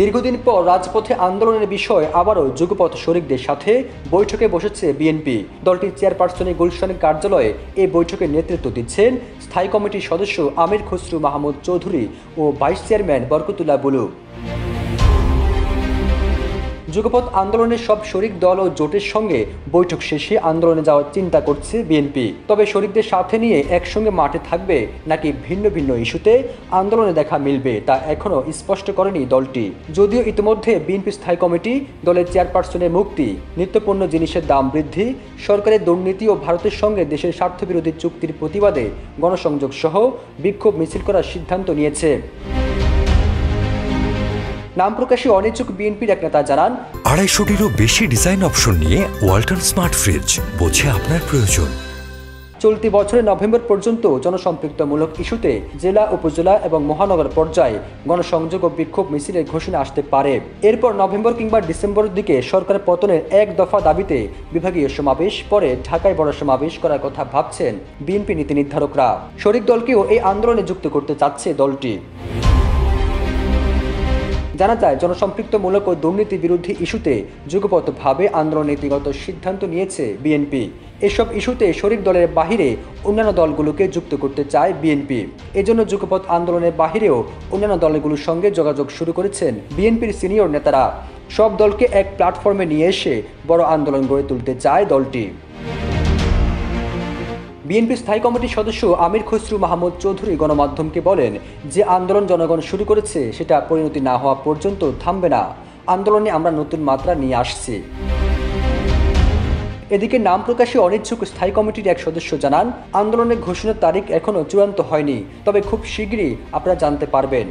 দীর্ঘদিন পর রাজপথে আন্দোলনের বিষয়ে আবারও যুগপৎ শরিকদের সাথে বৈঠকে বসেছে বিএনপি। দলটির চেয়ারপারসনের গুলশানের কার্যালয়ে এই বৈঠকে নেতৃত্ব দিচ্ছেন স্থায়ী কমিটির সদস্য আমির খসরু মাহমুদ চৌধুরী ও ভাইস চেয়ারম্যান বরকতুল্লাহ বুলু। যুগপৎ আন্দোলনের সব শরিক দল ও জোটের সঙ্গে বৈঠক শেষে আন্দোলনে যাওয়ার চিন্তা করছে বিএনপি। তবে শরিকদের সাথে নিয়ে একসঙ্গে মাঠে থাকবে নাকি ভিন্ন ভিন্ন ইস্যুতে আন্দোলনে দেখা মিলবে তা এখনও স্পষ্ট করেনি দলটি। যদিও ইতিমধ্যে বিএনপি স্থায়ী কমিটি দলের চেয়ারপারসনের মুক্তি, নিত্যপণ্য জিনিসের দাম বৃদ্ধি, সরকারের দুর্নীতি ও ভারতের সঙ্গে দেশের স্বার্থবিরোধী চুক্তির প্রতিবাদে গণসংযোগ সহ বিক্ষোভ মিছিল করার সিদ্ধান্ত নিয়েছে। নাম প্রকাশে অনিচ্ছুক বিএনপির এক নেতা জানান, 250-টিরও বেশি ডিজাইন অপশন নিয়ে ওয়ালটন স্মার্ট ফ্রিজ, বোঝে আপনার প্রয়োজন। চলতি বছরের নভেম্বর পর্যন্ত জনসম্পৃক্তমূলক ইস্যুতে জেলা, উপজেলা এবং মহানগর পর্যায়ে গণসংযোগ ও বিক্ষোভ মিছিলের ঘোষণা আসতে পারে। এরপর নভেম্বর কিংবা ডিসেম্বরের দিকে সরকার পতনের এক দফা দাবিতে বিভাগীয় সমাবেশ, পরে ঢাকায় বড় সমাবেশ করার কথা ভাবছেন বিএনপি নীতি নির্ধারকরা। শরিক দলকেও এই আন্দোলনে যুক্ত করতে চাচ্ছে দলটি। জানা যায়, জনসম্পৃক্তমূলক ও দুর্নীতি বিরোধী ইস্যুতে যুগপৎভাবে আন্দোলন নীতিগত সিদ্ধান্ত নিয়েছে বিএনপি। এসব ইস্যুতে শরিক দলের বাহিরে অন্যান্য দলগুলোকে যুক্ত করতে চায় বিএনপি। এজন্য যুগপৎ আন্দোলনের বাহিরেও অন্যান্য দলগুলোর সঙ্গে যোগাযোগ শুরু করেছেন বিএনপির সিনিয়র নেতারা। সব দলকে এক প্ল্যাটফর্মে নিয়ে এসে বড় আন্দোলন গড়ে তুলতে চায় দলটি। বিএনপি স্থায়ী কমিটির সদস্য আমির খসরু মাহমুদ চৌধুরী গণমাধ্যমকে বলেন, যে আন্দোলন জনগণ শুরু করেছে সেটা পরিণতি না হওয়া পর্যন্ত থামবে না। আন্দোলনে আমরা নতুন মাত্রা নিয়ে আসছি। এদিকে নাম প্রকাশে অনিচ্ছুক স্থায়ী কমিটির এক সদস্য জানান, আন্দোলনের ঘোষণার তারিখ এখনও চূড়ান্ত হয়নি, তবে খুব শীঘ্রই আপনারা জানতে পারবেন।